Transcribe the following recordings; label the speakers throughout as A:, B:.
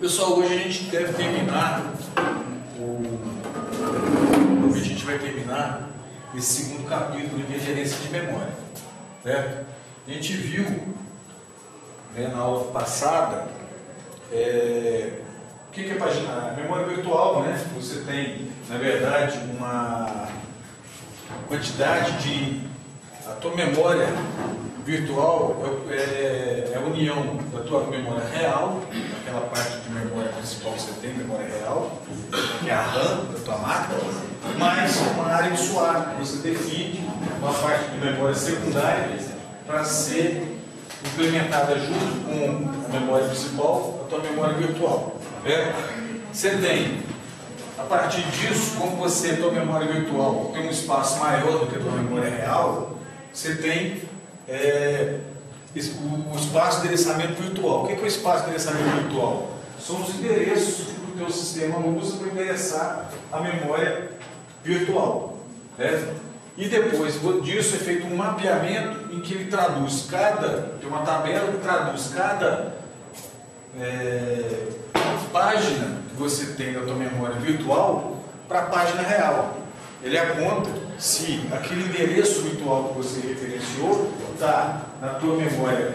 A: Pessoal, hoje a gente deve terminar hoje a gente vai terminar esse segundo capítulo de gerência de memória, certo? A gente viu, né, na aula passada o que é a memória virtual, né? Você tem, na verdade, uma quantidade de... A tua memória virtual é a união da tua memória real, aquela parte de memória principal que você tem, memória real, que é a RAM da tua máquina, mais uma área de swap, que você define uma parte de memória secundária para ser implementada junto com a memória principal, a tua memória virtual. Você tem, a partir disso, como você, a tua memória virtual tem um espaço maior do que a tua memória real, você tem o espaço de endereçamento virtual. O que é o espaço de endereçamento virtual? São os endereços que o teu sistema usa para endereçar a memória virtual. E depois disso é feito um mapeamento em que ele traduz tem uma tabela que traduz cada página que você tem da tua memória virtual para a página real. Ele aponta se aquele endereço virtual que você referenciou está na tua memória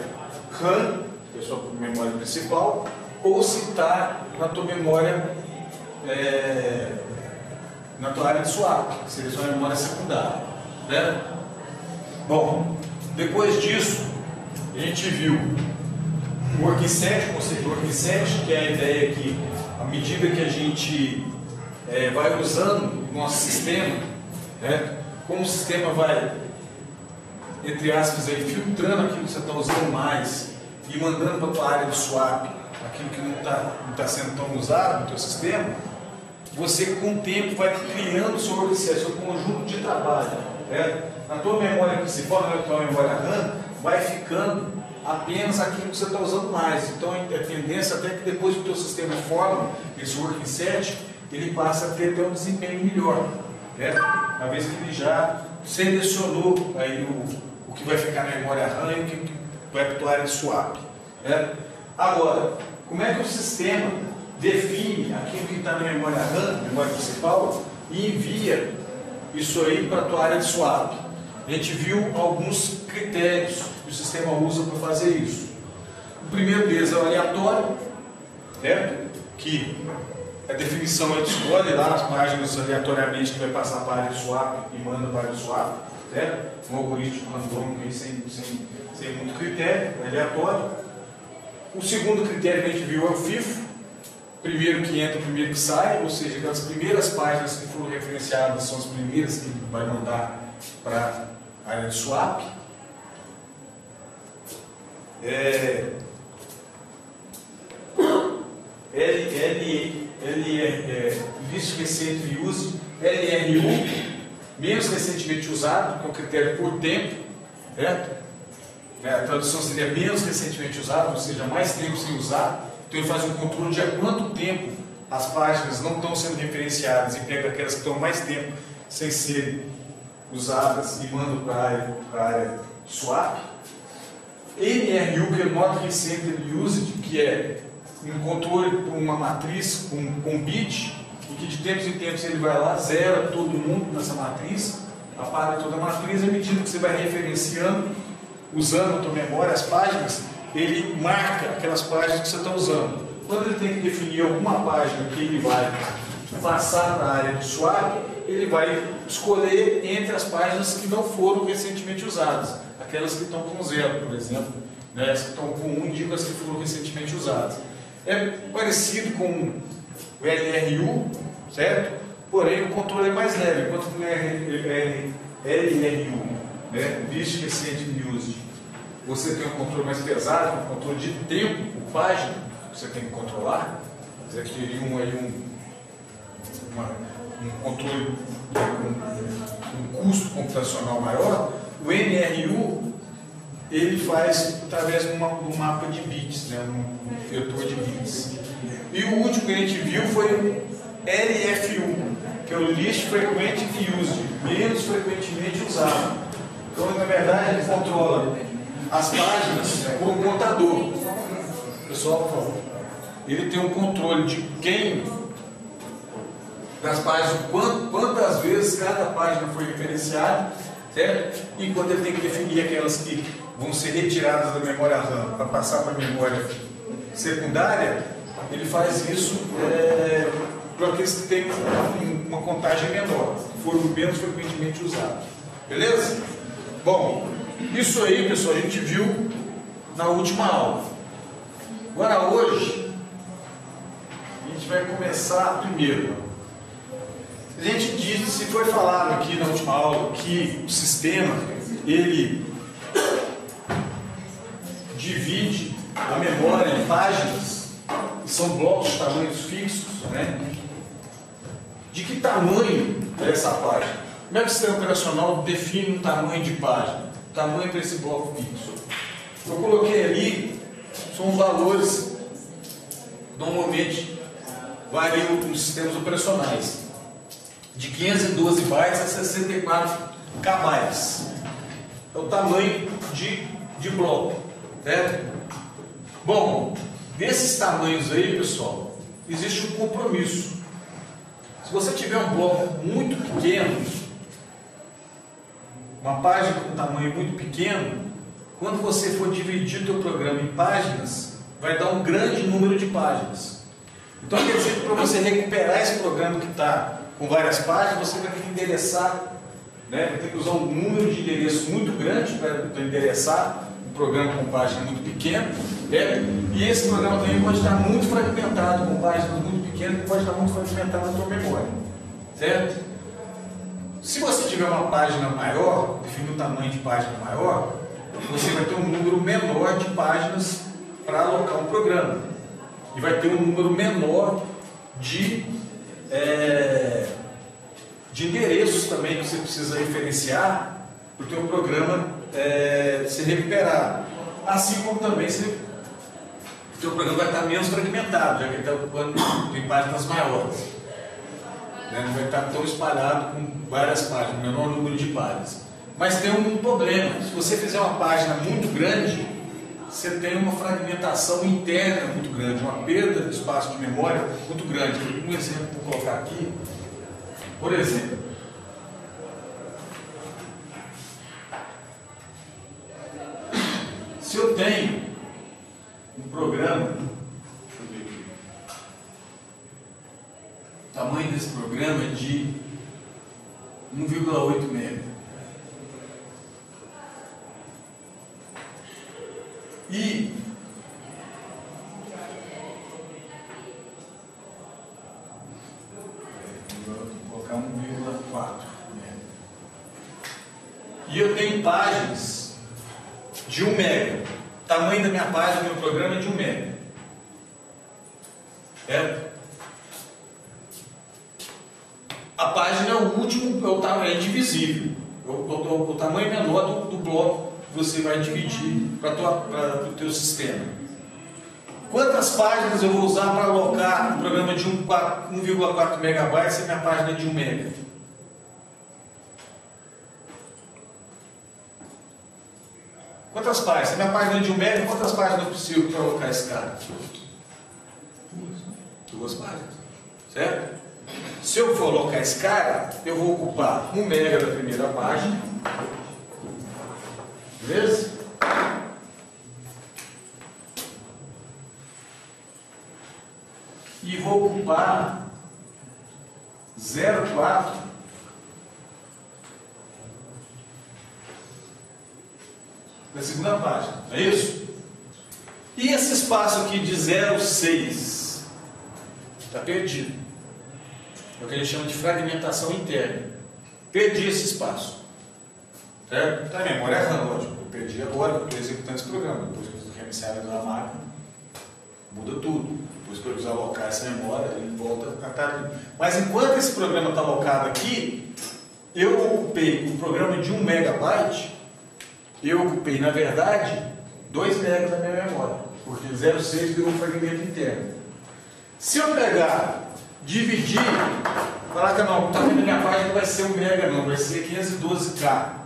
A: RAM, que é a sua memória principal, ou se está na tua memória, na tua área de swap, que seria a sua memória secundária. Bom, depois disso, a gente viu o working set, o conceito do working set, que é a ideia que, à medida que a gente vai usando o nosso sistema, como o sistema vai, entre aspas, filtrando aquilo que você está usando mais e mandando para a tua área de swap aquilo que não está sendo tão usado no teu sistema, você com o tempo vai criando o seu working set, seu conjunto de trabalho. Na tua memória principal, na tua memória RAM, vai ficando apenas aquilo que você está usando mais. Então a tendência até que depois que o teu sistema forma esse working set, ele passa a ter até um desempenho melhor, uma vez que ele já selecionou aí o que vai ficar na memória RAM e o que vai para a tua área de swap. Agora, como é que o sistema define aquilo que está na memória RAM, memória principal, e envia isso aí para a tua área de swap? A gente viu alguns critérios que o sistema usa para fazer isso. O primeiro deles é o aleatório, que a definição ele escolhe lá as páginas aleatoriamente que vai passar para a área de swap e manda para a área de swap, um algoritmo randômico sem muito critério, é aleatório. O segundo critério que a gente viu é o FIFO, primeiro que entra, primeiro que sai, ou seja, aquelas primeiras páginas que foram referenciadas são as primeiras que vai mandar para a área de swap. List Recent Use, LRU, menos recentemente usado, que é um critério por tempo, a tradução seria menos recentemente usado, ou seja, mais tempo sem usar. Então ele faz um controle de há quanto tempo as páginas não estão sendo referenciadas e pega aquelas que estão mais tempo sem serem usadas e manda para a área swap. NRU, que é Not Recently Used, que é um controle por uma matriz com bit, e que de tempos em tempos ele vai lá, zera todo mundo nessa matriz, apaga toda a matriz, à medida que você vai referenciando, usando a tua memória, as páginas, ele marca aquelas páginas que você está usando. Quando ele tem que definir alguma página que ele vai passar para a área de swap, ele vai escolher entre as páginas que não foram recentemente usadas, aquelas que estão com 0, por exemplo, as que estão com 1 indicam as que foram recentemente usadas. É parecido com o LRU, certo? Porém o controle é mais leve, enquanto o LRU, List Recent Used, você tem um controle mais pesado, um controle de tempo por página que você tem que controlar. Você teria um controle com um custo computacional maior. O NRU ele faz através de um mapa de bits, um vetor de bits. E o último que a gente viu foi o LFU, que é o Least Frequently Used, menos frequentemente usado. Então, na verdade, ele controla as páginas por um contador. Pessoal, por favor. ele tem um controle de quem, das páginas, quantas vezes cada página foi referenciada, certo? E quando ele tem que definir aquelas que vão ser retiradas da memória RAM para passar para a memória secundária, ele faz isso para aqueles que têm uma contagem menor, que foram menos frequentemente usados. Beleza? Bom, isso aí, pessoal, a gente viu na última aula. Agora hoje, a gente vai começar primeiro. A gente disse, se foi falado aqui na última aula, que o sistema, ele divide a memória em páginas, que são blocos de tamanhos fixos, né? De que tamanho é essa página? Como é que o sistema operacional define um tamanho de página? O tamanho para esse bloco fixo. Eu coloquei ali, são os valores que normalmente variam nos sistemas operacionais. De 512 bytes a 64 KB. É o tamanho de bloco, certo? Bom, desses tamanhos aí, pessoal, existe um compromisso. Se você tiver um bloco muito pequeno, uma página com tamanho muito pequeno, quando você for dividir o seu programa em páginas, vai dar um grande número de páginas. Então quer dizer que para você recuperar esse programa que está com várias páginas, você vai ter que endereçar, né? Vai ter que usar um número de endereços muito grande para endereçar um programa com página muito pequena, né? E esse programa também pode estar muito fragmentado, com páginas muito pequenas, que pode estar muito fragmentado na sua memória, certo? Se você tiver uma página maior, definir um tamanho de página maior, você vai ter um número menor de páginas para alocar um programa. E vai ter um número menor de endereços também que você precisa referenciar para o teu programa ser recuperado. Assim como também o teu programa vai estar menos fragmentado, já que ele está ocupando em páginas maiores. Não vai estar tão espalhado com várias páginas, menor número de páginas. Mas tem um problema: se você fizer uma página muito grande, você tem uma fragmentação interna muito grande, uma perda de espaço de memória muito grande. Um exemplo que eu vou colocar aqui, por exemplo, se eu tenho um programa, deixa eu ver aqui, o tamanho desse programa é de 1,8 MB. E vou colocar 1,4. E eu tenho páginas de 1 MB. O tamanho da minha página do meu programa é de 1 MB. Certo? A página é o último, é indivisível. O tamanho menor do bloco que você vai dividir para o teu sistema. Quantas páginas eu vou usar para alocar um programa de 1,4 MB se a minha página é de 1 MB? Quantas páginas? Se a minha página é de 1 MB, quantas páginas eu preciso para alocar esse cara? Duas páginas. Certo? Se eu for alocar esse cara, eu vou ocupar 1 MB da primeira página. Beleza? E vou ocupar 0,4 da segunda página, não é isso? E esse espaço aqui de 0,6 está perdido. É o que a gente chama de fragmentação interna. Perdi esse espaço. Certo? Tá, a memória é RAM, lógico. Eu perdi agora, porque estou executando esse programa. Depois que eu reiniciar a máquina, muda tudo. Depois que eu quiser alocar essa memória, ele volta a estar ali. Mas enquanto esse programa está alocado aqui, eu ocupei um programa de 1 MB, eu ocupei, na verdade, 2 MB da minha memória, porque 0,6 virou um fragmento interno. Se eu pegar, dividir, falar que não, o tamanho da minha página não vai ser 1 MB, não, vai ser 512K.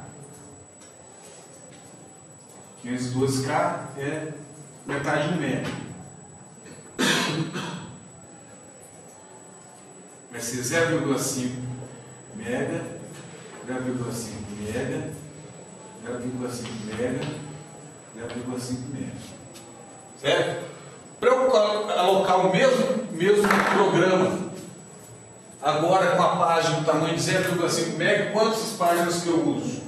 A: 512K é metade de 1 MB. vai ser 0,5 mega, 0,5 mega, 0,5 mega, 0,5 mega. Certo? Para eu alocar o mesmo programa, agora com a página do tamanho de 0,5 mega, quantas páginas que eu uso?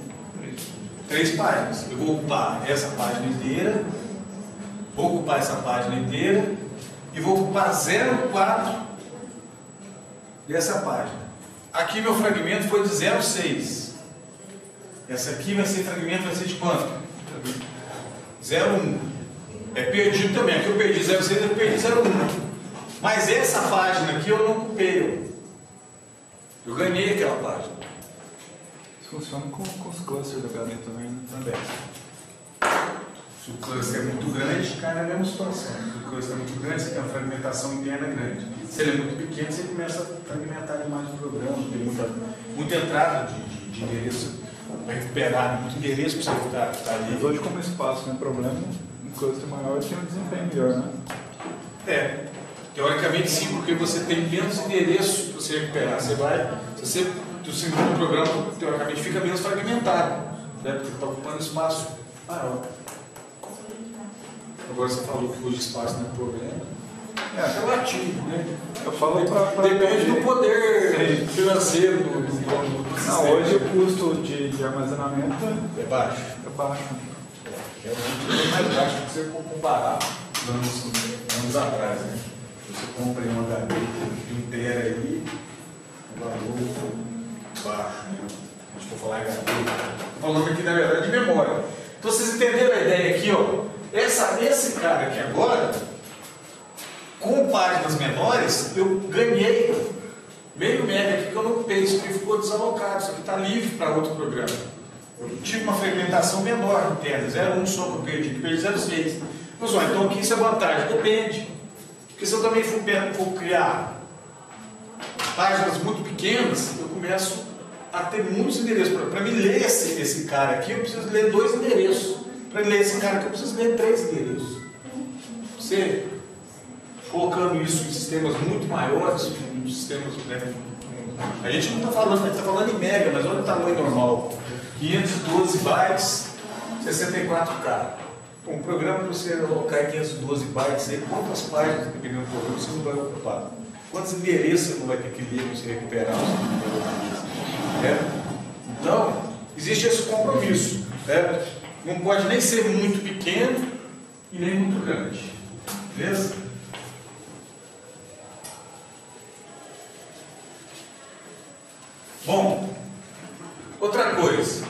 A: 3 páginas. Eu vou ocupar essa página inteira, vou ocupar essa página inteira e vou ocupar 0,4 dessa página. Aqui meu fragmento foi de 0,6. Essa aqui vai ser fragmento, vai ser de quanto? 0,1. É perdido também. Aqui eu perdi 0,6, eu perdi 0,1. Mas essa página aqui eu não ocupei. Eu ganhei aquela página.
B: Isso funciona com os clusters do HD também, né?
A: Também. Se o cluster é muito grande, cai na mesma situação. Se o cluster é muito grande, você tem uma fragmentação interna grande. Se ele é muito pequeno, você começa a fragmentar demais o programa, tem muita entrada de endereço para recuperar, muito endereço para você ficar ali.
B: Mas hoje, como espaço não é problema, um cluster maior tem um desempenho melhor, né?
A: É, teoricamente sim, porque você tem menos endereço para você recuperar. Você vai, se você, o segundo programa, teoricamente, fica menos fragmentado, né? Porque está ocupando espaço maior. Agora você falou que hoje espaço não é problema. É relativo, né?
B: Eu falo para
A: depende do poder financeiro do sistema.
B: Não, hoje o custo de armazenamento
A: é baixo.
B: É baixo.
A: Realmente é mais baixo que você for comparar anos atrás, né? Você compra um HD de 1 tera aí, um valor baixo, né? A gente for falar em HD, estou falando aqui na verdade de memória. Então vocês entenderam a ideia aqui, ó? Esse cara aqui agora, com páginas menores, eu ganhei meio mega aqui que eu não ocupei, isso aqui ficou desalocado, isso aqui está livre para outro programa. Eu tive uma fragmentação menor interna, 0,1 só que eu perdi 0,6. Mas, ó, então aqui isso é vantagem, depende. Porque se eu também for criar páginas muito pequenas, eu começo a ter muitos endereços. Para me ler esse cara aqui, eu preciso ler 2 endereços. Para ler esse cara aqui, eu preciso ler 3 endereços. Você colocando isso em sistemas muito maiores, em sistemas, né, a gente não está falando, a gente está falando em mega, mas olha o tamanho normal: 512 bytes, 64K. Um programa para você alocar 512 bytes aí, quantas páginas, dependendo do programa, você não vai ocupar? Quantos endereços você não vai ter que ler para você recuperar? Então, existe esse compromisso. Não pode nem ser muito pequeno e nem muito grande. Beleza? Bom, outra coisa.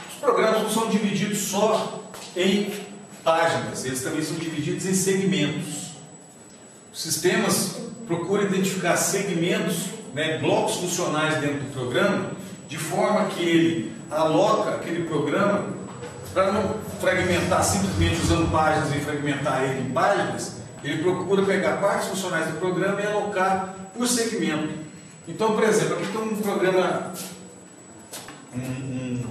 A: Os programas não são divididos só em páginas, eles também são divididos em segmentos. Os sistemas procuram identificar segmentos, né, blocos funcionais dentro do programa, de forma que ele aloca aquele programa para não fragmentar simplesmente usando páginas e fragmentar ele em páginas. Ele procura pegar partes funcionais do programa e alocar por segmento. Então, por exemplo, aqui tem um programa, um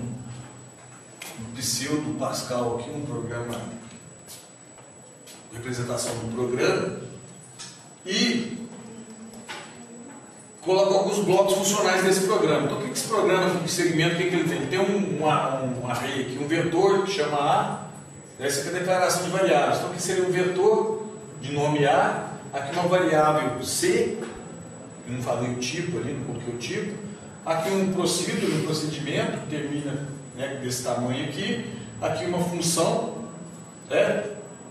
A: pseudo Pascal aqui, um programa de representação do programa, e coloca alguns blocos funcionais desse programa. Então, o que esse programa de segmento, o que ele tem? Ele tem um array aqui, um vetor que chama A, essa aqui é a declaração de variáveis. Então, aqui seria um vetor de nome A, aqui uma variável C, eu não falei o tipo ali, não coloquei o tipo, aqui um procedimento, que termina, né, desse tamanho aqui uma função, né,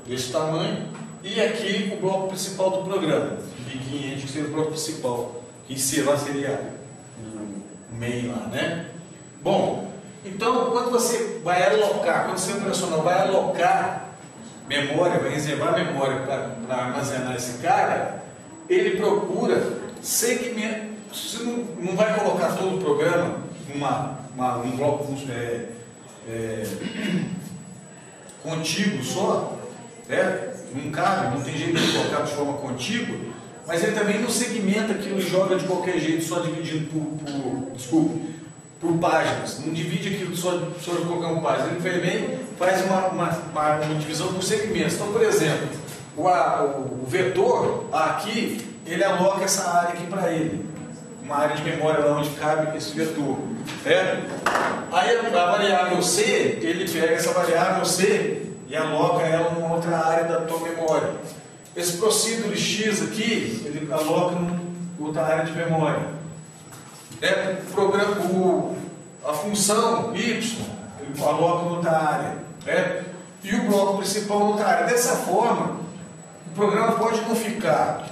A: desse tamanho, e aqui o bloco principal do programa, begin, que seria o bloco principal, que em C lá seria o main lá, né? Bom, então quando você vai alocar, quando você operacional vai alocar memória, vai reservar memória para armazenar esse cara, ele procura segmento. Você não vai colocar todo o programa um bloco contíguo só, não cabe, não tem jeito de colocar de forma contígua, mas ele também não segmenta aquilo e joga de qualquer jeito, só dividindo por páginas, não divide aquilo só de qualquer uma página, ele também faz uma divisão por segmentos. Então, por exemplo, o vetor aqui, ele aloca essa área aqui para ele, uma área de memória lá onde cabe esse vetor. Aí a variável C, ele pega essa variável C e aloca ela numa outra área da tua memória. Esse procedure X aqui, ele aloca em outra área de memória. A função Y, ele aloca em outra área. E o bloco principal em outra área. Dessa forma, o programa pode não ficar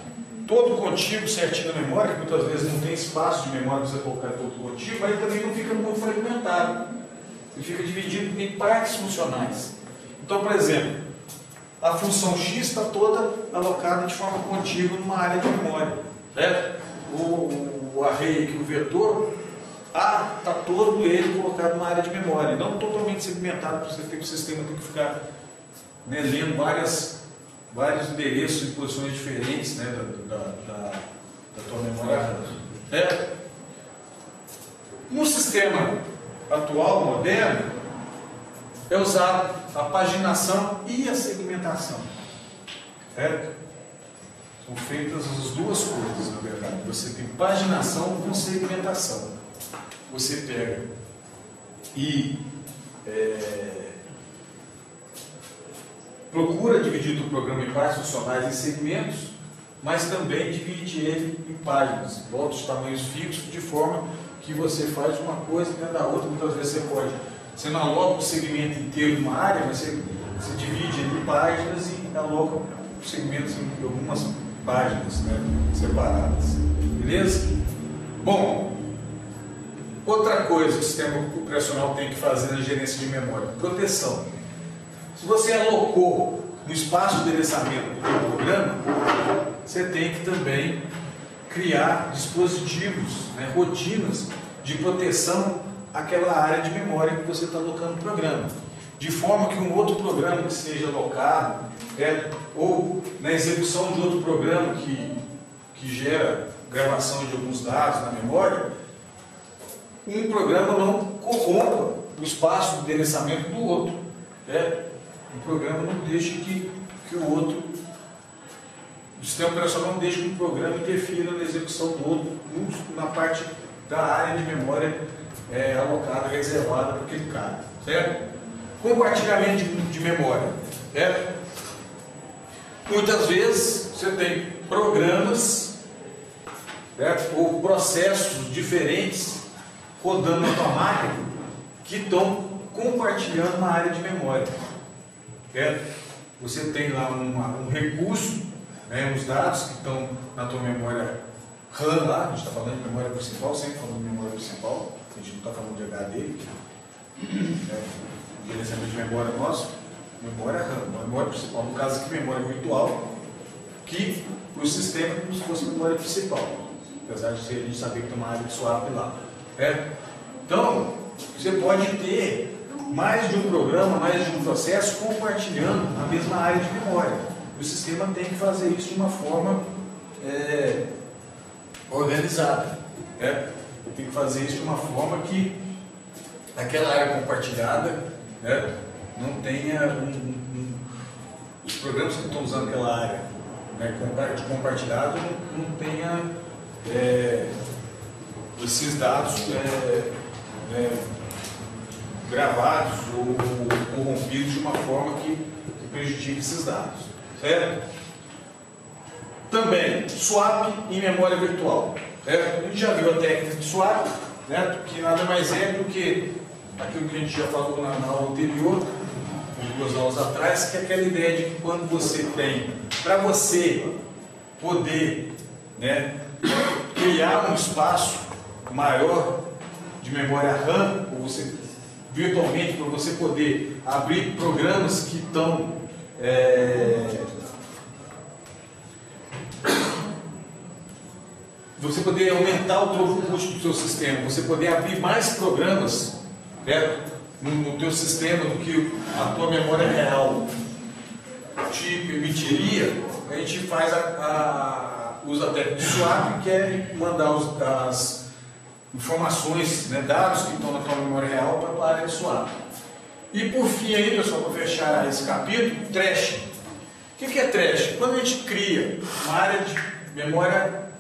A: todo contíguo certinho na memória, que muitas vezes não tem espaço de memória para você colocar todo contíguo, mas ele também não fica muito fragmentado. Ele fica dividido em partes funcionais. Então, por exemplo, a função x está toda alocada de forma contínua numa área de memória. O array aqui, o vetor A, está todo ele colocado numa área de memória, não totalmente segmentado, porque o sistema tem que ficar lendo vários endereços em posições diferentes da tua memória. No sistema atual, moderno, é usado a paginação e a segmentação. São feitas as duas coisas, na verdade. Você tem paginação com segmentação. Você pega e procura dividir o programa em partes funcionais em segmentos, mas também divide ele em páginas, bota os tamanhos fixos, de forma que você faz uma coisa dentro da outra. Muitas vezes você não aloca o segmento inteiro numa área, mas você divide ele em páginas e aloca os segmentos em algumas páginas separadas. Beleza? Bom, outra coisa que o sistema operacional tem que fazer na gerência de memória: proteção. Se você alocou no espaço de endereçamento do seu programa, você tem que também criar dispositivos, rotinas de proteção àquela área de memória que você está alocando no programa, de forma que um outro programa que seja alocado, ou na execução de outro programa que gera gravação de alguns dados na memória, um programa não corrompa o espaço de endereçamento do outro. O programa não deixa que o outro, o sistema operacional não deixa que o programa interfira na execução do outro, na parte da área de memória alocada, reservada para aquele cara. Certo? Compartilhamento de memória. Muitas vezes você tem programas, ou processos diferentes rodando na tua máquina que estão compartilhando uma área de memória. Você tem lá um recurso, os dados que estão na tua memória RAM lá, a gente está falando de memória principal, sempre falando de memória principal, a gente não está falando de HD, gerenciamento de memória nosso, memória RAM, memória principal, no caso aqui memória virtual, que o sistema é como se fosse memória principal, apesar de a gente saber que tem uma área de swap lá. Então, você pode ter mais de um programa, mais de um processo compartilhando a mesma área de memória. O sistema tem que fazer isso de uma forma organizada. Tem que fazer isso de uma forma que aquela área compartilhada não tenha os programas que estão usando aquela área de compartilhado não tenha esses dados gravados ou corrompidos de uma forma que prejudique esses dados. Certo? Também, swap em memória virtual. A gente já viu a técnica de swap, que nada mais é do que aquilo que a gente já falou na aula anterior, 2 aulas atrás, que é aquela ideia de que quando você tem, para você poder criar um espaço maior de memória RAM, ou você virtualmente, para você poder abrir programas que estão você poder aumentar o throughput do seu sistema, você poder abrir mais programas no teu sistema do que a tua memória real te permitiria. A gente faz usa a técnica de swap, que é mandar informações, né, dados que estão na tua memória real para a área de swap. E por fim aí, pessoal, para fechar esse capítulo, trash. O que é trash? Quando a gente cria uma área de memória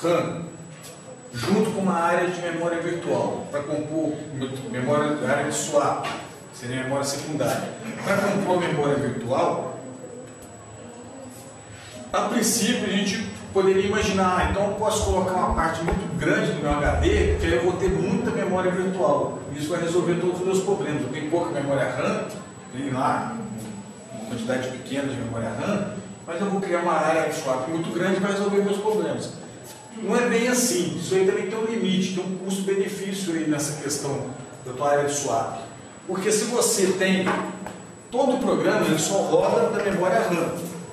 A: RAM junto com uma área de memória virtual para compor memória da área de swap, seria memória secundária. Para compor memória virtual, a princípio a gente poderia imaginar, então eu posso colocar uma parte muito grande do meu HD, que aí eu vou ter muita memória virtual. Isso vai resolver todos os meus problemas. Eu tenho pouca memória RAM, tem lá uma quantidade pequena de memória RAM, mas eu vou criar uma área de swap muito grande para resolver meus problemas. Não é bem assim, isso aí também tem um limite, tem um custo-benefício aí nessa questão da tua área de swap. Porque se você tem todo o programa, ele só roda da memória RAM,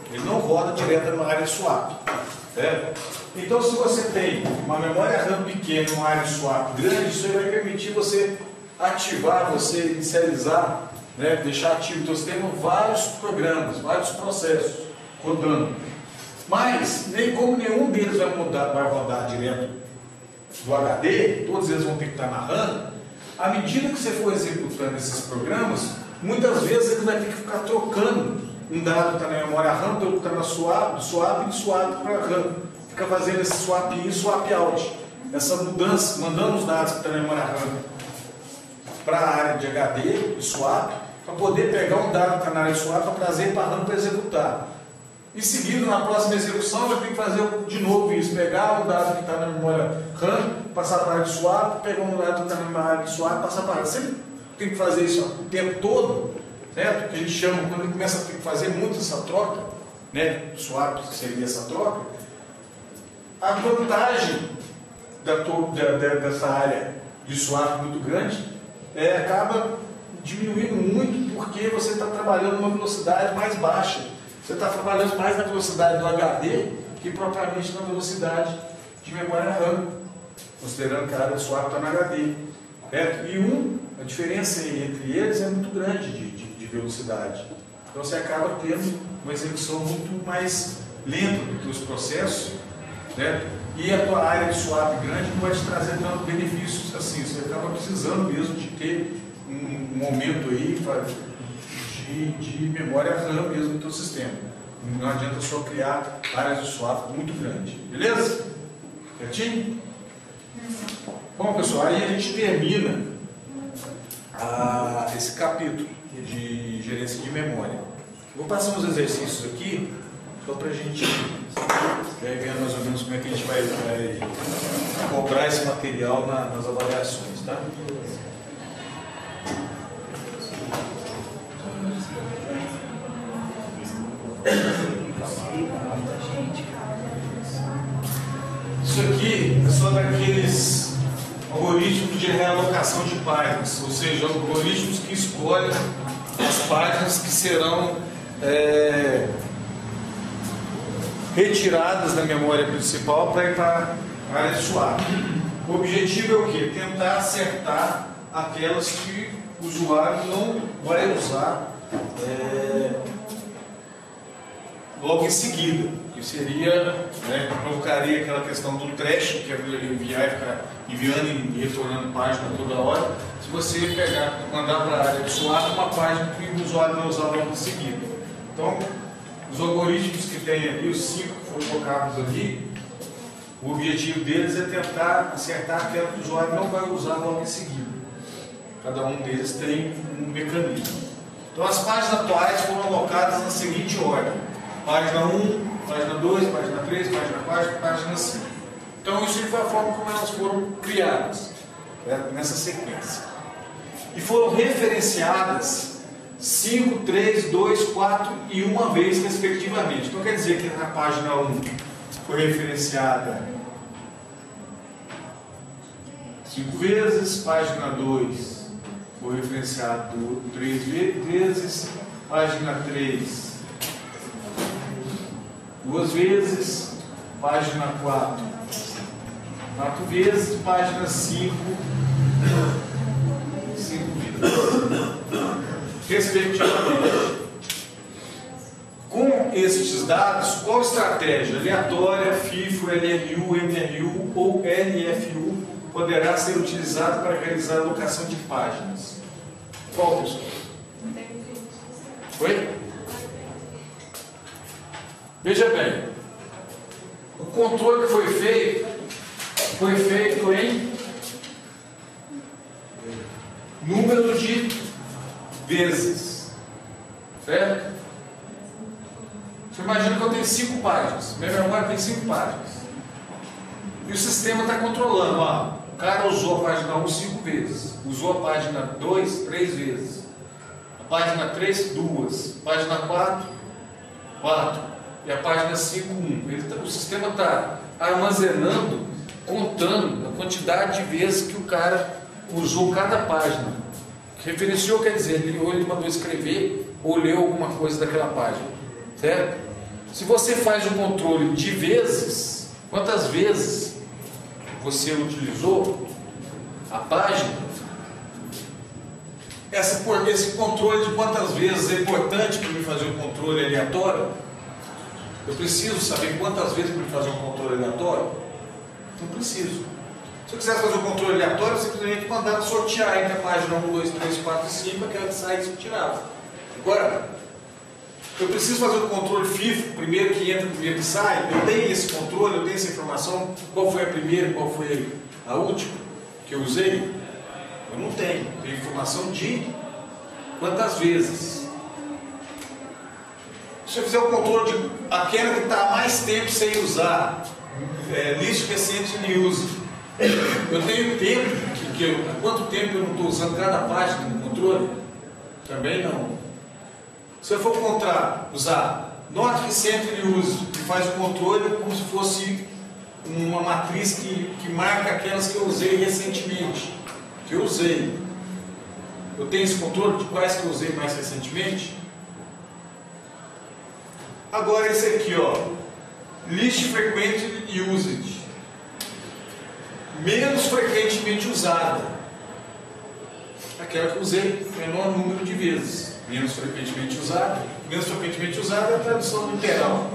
A: ele não roda direto na área de swap. Certo? Então, se você tem uma memória RAM pequena e uma área de swap grande, isso aí vai permitir você ativar, você inicializar, né, deixar ativo o teu sistema vários programas, vários processos rodando. Mas, nem como nenhum deles vai rodar direto do HD, todos eles vão ter que estar na RAM, à medida que você for executando esses programas, muitas vezes ele vai ter que ficar trocando. Um dado está na memória RAM, outro está na swap, e de swap para RAM. Fica fazendo esse swap in e swap out. Essa mudança, mandando os dados que estão na memória RAM para a área de HD, de swap, para poder pegar um dado que está na área de swap para trazer para a RAM para executar. E seguido, na próxima execução, vai ter que fazer de novo isso, pegar o dado que está na memória RAM, passar para a área de swap, pegar um dado que está na área de swap, passar para a área. Sempre tem que fazer isso o tempo todo, certo? Que a gente chama, quando ele começa a ter que fazer muito essa troca, né? Swap seria essa troca. A vantagem dessa área de swap muito grande acaba diminuindo muito, porque você está trabalhando numa velocidade mais baixa. Você está trabalhando mais na velocidade do HD que propriamente na velocidade de memória RAM, considerando que a área de swap está no HD. Certo? E a diferença entre eles é muito grande de velocidade. Então você acaba tendo uma execução muito mais lenta dos teus processos, certo? E a tua área de swap grande não vai te trazer tantos benefícios assim. Você acaba precisando mesmo de ter um aumento aí de memória RAM mesmo no teu sistema. Não adianta só criar áreas de swap muito grandes. Beleza? Certinho? Bom, pessoal, aí a gente termina esse capítulo de gerência de memória. Vou passar uns exercícios aqui, só para a gente ver mais ou menos como é que a gente vai cobrar esse material nas avaliações, tá? Isso aqui é sobre aqueles algoritmos de realocação de páginas, ou seja, algoritmos que escolhem as páginas que serão retiradas da memória principal para ir para a área de swap. O objetivo é o quê? Tentar acertar aquelas que o usuário não vai usar logo em seguida, que seria, provocaria aquela questão do trash, que é enviar e ficar enviando e retornando página toda hora. Se você mandar para a área de swap uma página que o usuário não usar logo em seguida. Então, os algoritmos que tem ali, os 5 que foram colocados ali, o objetivo deles é tentar acertar aquela que o usuário não vai usar logo em seguida. Cada um deles tem um mecanismo. Então, as páginas atuais foram alocadas na seguinte ordem: página 1, página 2, página 3, página 4, página 5. Então, isso foi a forma como elas foram criadas, nessa sequência. E foram referenciadas 5, 3, 2, 4 e uma vez, respectivamente. Então, quer dizer que na página 1 foi referenciada 5 vezes, página 2 foi referenciado 3 vezes, página 3 2 vezes, página 4 vezes, página 5 vezes, respectivamente. Com estes dados, qual estratégia? Aleatória, FIFO, LRU, MRU ou LFU poderá ser utilizado para realizar a alocação de páginas? Qual, pessoal? Oi? Veja bem, o controle que foi feito em número de vezes, certo? Você imagina que eu tenho 5 páginas, minha memória tem 5 páginas, e o sistema está controlando, ó, o cara usou a página 1 5 vezes, usou a página 2 3 vezes, a página 3 2, a página 4 4, e a página 5, 1. O sistema está armazenando, contando a quantidade de vezes que o cara usou cada página. Referenciou quer dizer, ele mandou escrever ou leu alguma coisa daquela página, certo? Se você faz um controle de vezes, quantas vezes você utilizou a página, esse controle de quantas vezes é importante para me fazer um controle aleatório. Eu preciso saber quantas vezes para fazer um controle aleatório? Não preciso. Se eu quisesse fazer um controle aleatório, eu simplesmente mandava sortear entre a página 1, 2, 3, 4 e 5, aquela que sai e tirava. Agora, eu preciso fazer um controle FIFO, primeiro que entra, primeiro que sai. Eu tenho esse controle, eu tenho essa informação, qual foi a primeira e qual foi a última que eu usei? Eu não tenho. Eu tenho informação de quantas vezes. Se eu fizer o controle de aquela que está há mais tempo sem usar, list recente em uso, eu tenho tempo, há quanto tempo eu não estou usando cada página no controle? Também não. Se eu for usar not recent em uso, que faz o controle como se fosse uma matriz que marca aquelas que eu usei recentemente, eu tenho esse controle de quais que eu usei mais recentemente. Agora esse aqui, ó, list frequently used, menos frequentemente usada, aquela que eu usei menor número de vezes. Menos frequentemente usada é a tradução literal,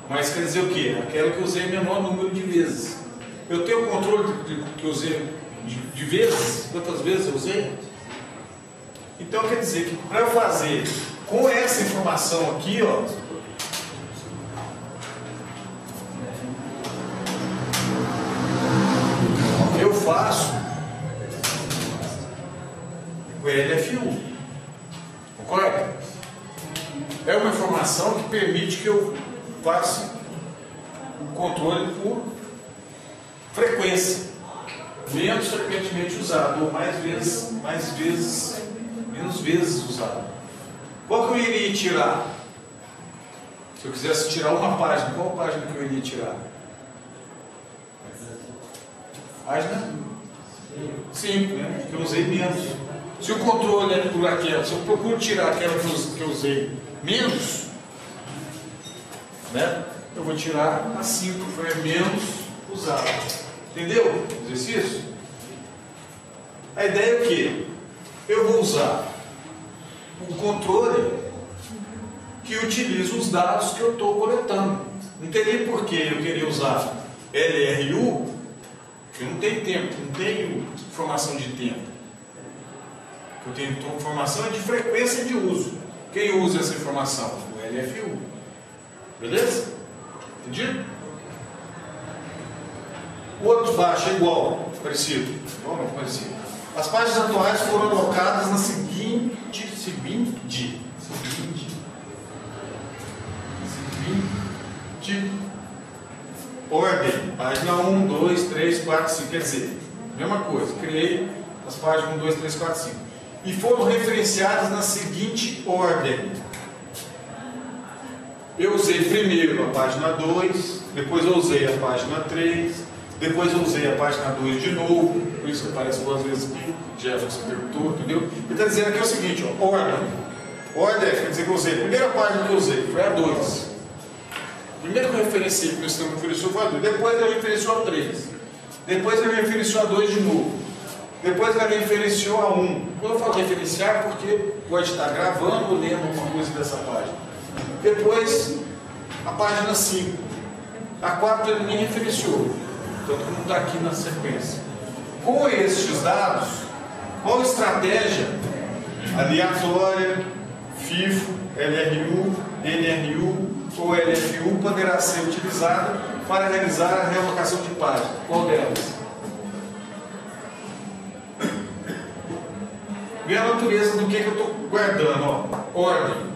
A: mas quer dizer o que? Aquela que eu usei menor número de vezes. Eu tenho o controle que eu usei de vezes, quantas vezes eu usei? Então quer dizer que para eu fazer com essa informação aqui, ó, eu faço o LFU, concorda? É uma informação que permite que eu faça o controle por frequência, menos frequentemente usado, ou menos vezes usado. Qual que eu iria tirar? Se eu quisesse tirar uma página, qual página que eu iria tirar? Página 5, né? Que eu usei menos. Se o controle é por aquela, se eu procuro tirar aquela que eu usei menos, né? Eu vou tirar a 5, que foi a menos usada. Entendeu o exercício? A ideia é o quê? Eu vou usar um controle que utiliza os dados que eu estou coletando. Não teria por que eu querer usar LRU. Eu não tenho tempo, não tenho informação de tempo. Eu tenho informação de frequência de uso. Quem usa essa informação? O LFU. Beleza? Entendido? O outro baixo é igual, parecido. Igual não, parecido. As páginas atuais foram alocadas na seguinte ordem. Página 1, 2, 3, 4, 5. Quer dizer, mesma coisa. Criei as páginas 1, 2, 3, 4, 5. E foram referenciadas na seguinte ordem. Eu usei primeiro a página 2, depois eu usei a página 3, depois eu usei a página 2 de novo, por isso que aparece duas vezes aqui, Jefferson perguntou, entendeu? Ele está dizendo aqui o seguinte, ó, ordem. Ordem quer dizer que eu usei, a primeira página que eu usei foi a 2. Primeiro que eu referenciei, porque o sistema referenciou foi a 2, depois ele referenciou a 3, depois ele referenciou a 2 de novo, depois ele referenciou a 1. Quando eu falo referenciar, porque pode estar gravando ou lendo alguma coisa dessa página. Depois a página 5. A 4 ele nem referenciou, tanto que não está aqui na sequência. Com estes dados, qual estratégia aleatória, FIFO, LRU, NRU ou LFU poderá ser utilizada para realizar a realocação de página? Qual delas? Vê a natureza do que eu estou guardando, ó. Ordem.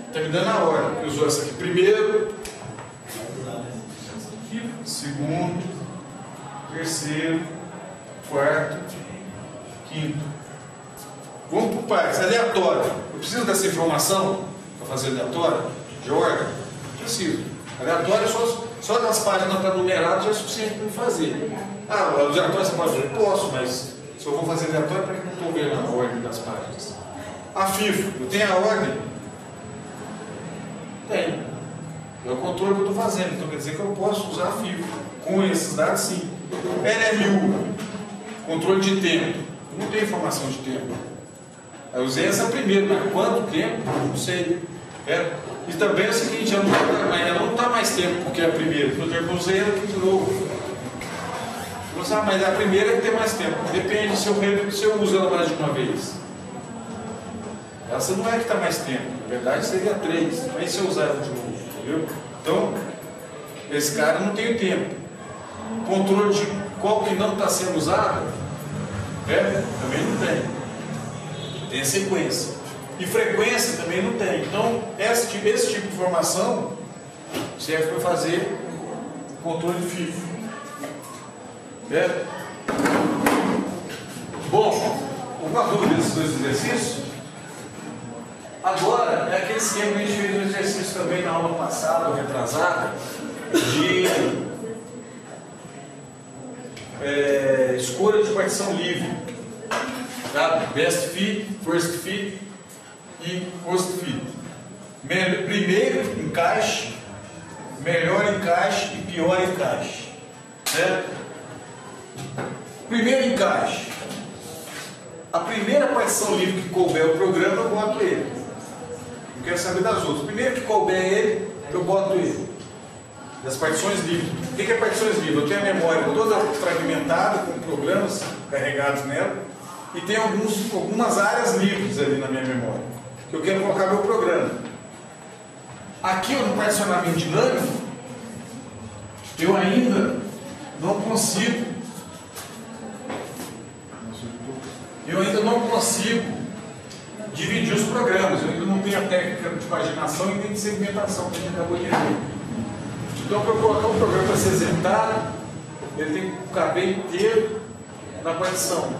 A: Está me dando a ordem. Eu usou essa aqui primeiro, segundo, terceiro, quarto, quinto. Vamos por partes. Aleatório. Eu preciso dessa informação para fazer aleatório? De ordem? Preciso. Aleatório só das páginas estar numeradas já é suficiente para me fazer. Ah, o aleatório você pode dizer, posso, mas se eu vou fazer aleatório, para que eu não estou vendo a ordem das páginas? A FIFO, eu tenho a ordem? Tenho. É o controle que eu estou fazendo, então quer dizer que eu posso usar a FIFO. Com esses dados, sim. LRU, controle de tempo. Eu não tenho informação de tempo. Eu usei essa primeiro, mas quanto tempo? Não sei. E também é o seguinte, ela não está mais tempo porque é a primeira, porque eu usei ela aqui de novo. Mas a primeira é que tem mais tempo. Depende se eu uso ela mais de uma vez. Essa não é que está mais tempo. Na verdade seria 3. Mas se eu usar ela de novo, entendeu? Então, esse cara não tem tempo. Controle de qual que não está sendo usado, também não tem. Tem sequência. E frequência também não tem. Então, esse tipo de informação serve para fazer controle de FIFO. Bom, alguma dúvida desses dois exercícios? Agora, é aquele esquema que a gente fez no exercício também na aula passada, ou retrasada, de escolha de partição livre. Tá? Best fit, first fit e post fit. Primeiro encaixe, melhor encaixe e pior encaixe. Certo? Primeiro encaixe. A primeira partição livre que couber o programa, eu boto ele. Não quero saber das outras. Primeiro que couber ele, eu boto ele. Das partições livres. O que é partições livres? Eu tenho a memória toda fragmentada, com programas carregados nela, e tem algumas áreas livres ali na minha memória, que eu quero colocar meu programa. Aqui no particionamento dinâmico, eu ainda não consigo dividir os programas, eu ainda não tenho a técnica de paginação e nem de segmentação que a gente acabou de ver. Então, para eu colocar um programa para ser executado, ele tem que caber inteiro na partição,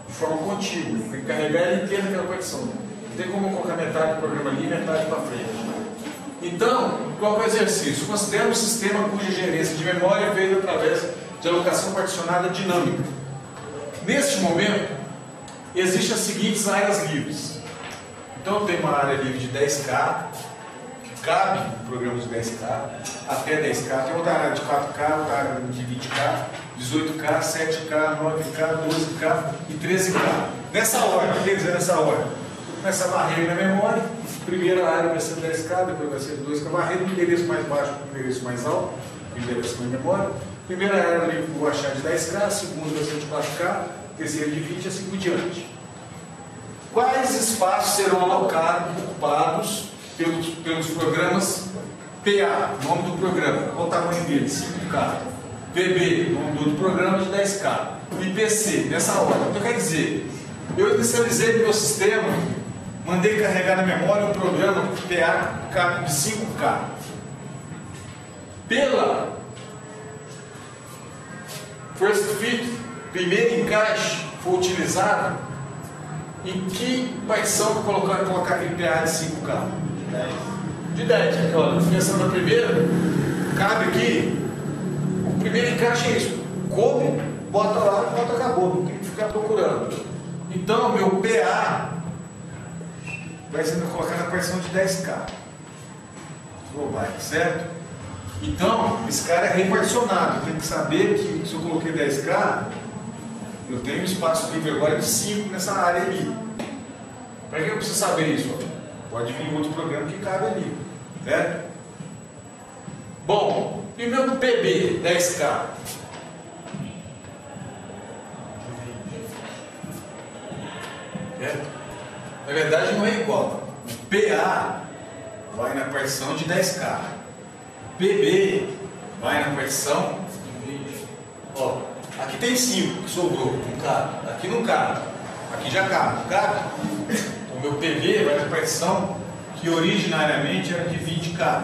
A: de forma contínua, tem que carregar ele inteiro naquela partição. Não tem como eu colocar metade do programa ali e metade para frente. Então, qual é o exercício? Considera um sistema cuja gerência de memória é feita através de alocação particionada dinâmica. Neste momento, existem as seguintes áreas livres. Então, eu tenho uma área livre de 10K, que cabe no programa de 10K, até 10K. Tem outra área de 4K, outra área de 20K, 18K, 7K, 9K, 12K e 13K. Nessa ordem, quer dizer, nessa ordem. Nessa barreira na memória, primeira área vai ser 10K, depois vai ser 12K, barreira do endereço mais baixo para o endereço mais alto, o endereço na memória. Primeira área livre vou achar de 10K, segunda vai ser de 4K, terceira de 20 e assim por diante. Quais espaços serão alocados, ocupados pelos programas PA, nome do programa, qual o tamanho dele? 5K. PB, nome do outro programa, de 10K. E PC, nessa ordem. Então quer dizer, eu inicializei meu sistema, mandei carregar na memória um programa PA de 5K. Pela first fit, primeiro encaixe, foi utilizado, em que partição vou colocar aquele PA de 5K? De 10. Olha, pensando na primeira, cabe aqui, o primeiro encaixe é isso. Come, bota lá, bota, acabou, não tem que ficar procurando. Então, meu PA vai ser colocar na partição de 10K. Certo? Então, esse cara é reparticionado. Tem que saber que se eu coloquei 10K, eu tenho um espaço livre agora de 5 nessa área ali. Para que eu preciso saber isso? Pode vir outro programa que cabe ali. Certo? Bom, e o meu PB 10K? Certo? Na verdade não é igual. O PA vai na partição de 10K. PB vai na partição de 20. Ó, aqui tem 5 que sobrou, não cabe. Aqui não cabe. Aqui já cabe, não cabe? O meu PB vai na partição que originariamente era de 20K.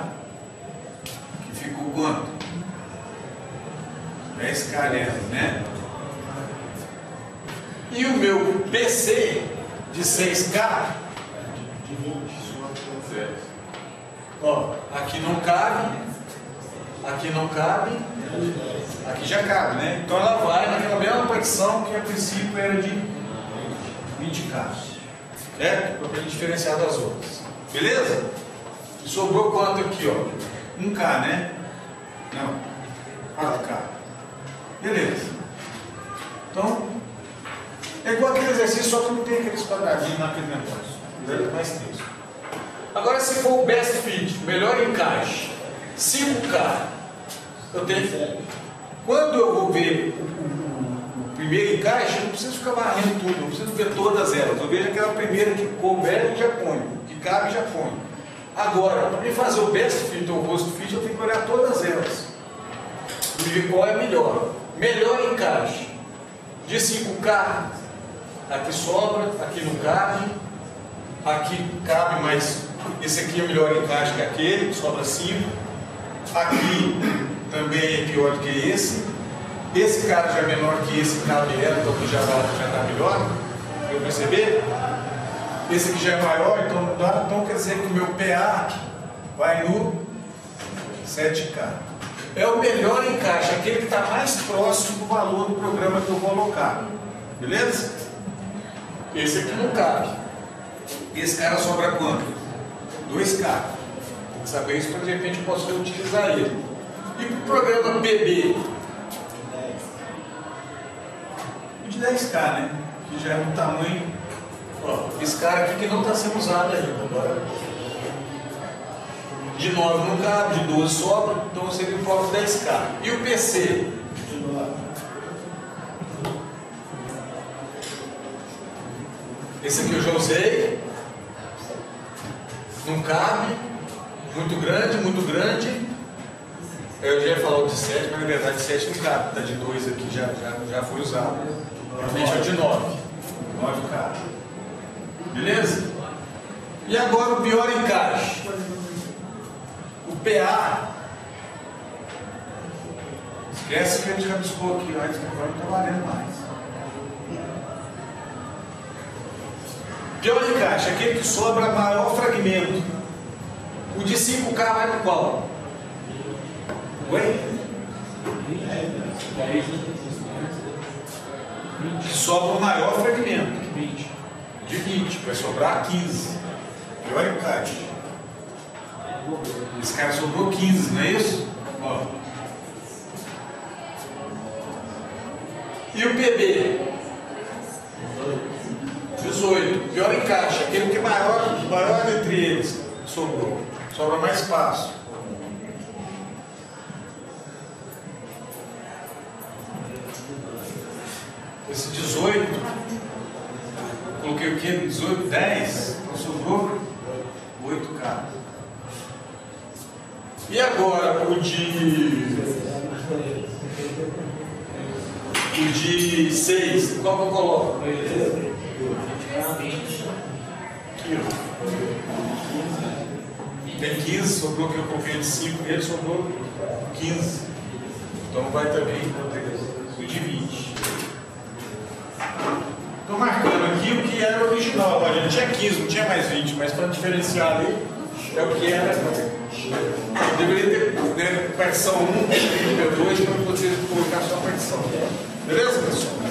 A: Que ficou quanto? 10K nela, né? E o meu PC de 6K de 20. Ó, aqui não cabe, aqui não cabe, aqui já cabe, né? Então ela vai naquela mesma partição que a princípio era de 20K, certo? Para diferenciar das outras. Beleza? E sobrou quanto aqui, ó? 1K, né? Não, 4K. Beleza. Então, é igual aquele exercício, só que não tem aqueles quadradinhos naquele negócio. É mais texto. Agora, se for o best fit, o melhor encaixe, 5K, eu tenho. Quando eu vou ver o primeiro encaixe, eu não preciso ficar varrendo tudo, não preciso ver todas elas. Eu vejo aquela primeira que couber e já ponho, que cabe já ponho. Agora, para mim fazer o best fit ou o worst fit, eu tenho que olhar todas elas e ver qual é melhor. Melhor encaixe de 5K, aqui sobra, aqui não cabe, aqui cabe, mas esse aqui é o melhor encaixe que aquele, sobra 5. Aqui também é pior do que esse. Esse cara já é menor que esse, cabe ela, então aqui já está melhor. Deu perceber? Esse aqui já é maior, então não dá. Então quer dizer que o meu PA vai no 7K. É o melhor encaixe, aquele que está mais próximo do valor do programa que eu vou alocar. Beleza? Esse aqui não cabe. Esse cara sobra quanto? 2K. Tem que saber isso para de repente eu posso reutilizar ele. E para o programa PB? O de 10K, né? Que já é um tamanho. Ó, esse cara aqui que não está sendo usado ainda. Agora, de 9 não cabe, de 12 sobra, então seria o próprio 10K. E o PC? De 9. Esse aqui eu já usei. Não cabe. Muito grande, muito grande. Eu já ia falar o de 7, mas na verdade 7 não cabe. Está de 2 aqui, já foi usado. Normalmente é o de 9. 9K. Beleza? E agora o pior encaixe. O PA. Esquece que a gente rabiscou aqui antes, que agora não está valendo mais. Pior encaixe, aquele que sobra maior fragmento. O de 5K vai no qual? Oi? Que sobra o maior fragmento. De 20, vai sobrar 15. Pior encaixe. Esse cara sobrou 15, não é isso? Ó. E o PB? 18. Pior encaixe, aquele que é maior entre eles. Sobrou. Sobra mais fácil. Esse 18, coloquei o que? 18, 10, então sobrou 8K. E agora o de 6, qual que eu coloco? Aqui, ó. Tem 15, sobrou que eu coloquei de 5, ele sobrou 15. Então vai também o de 20. Estou marcando aqui o que era original. A gente tinha 15, não tinha mais 20, mas para diferenciar ali é o que era. Eu deveria ter, né, partição 1, partição 2, para você colocar só a partição. Beleza, pessoal?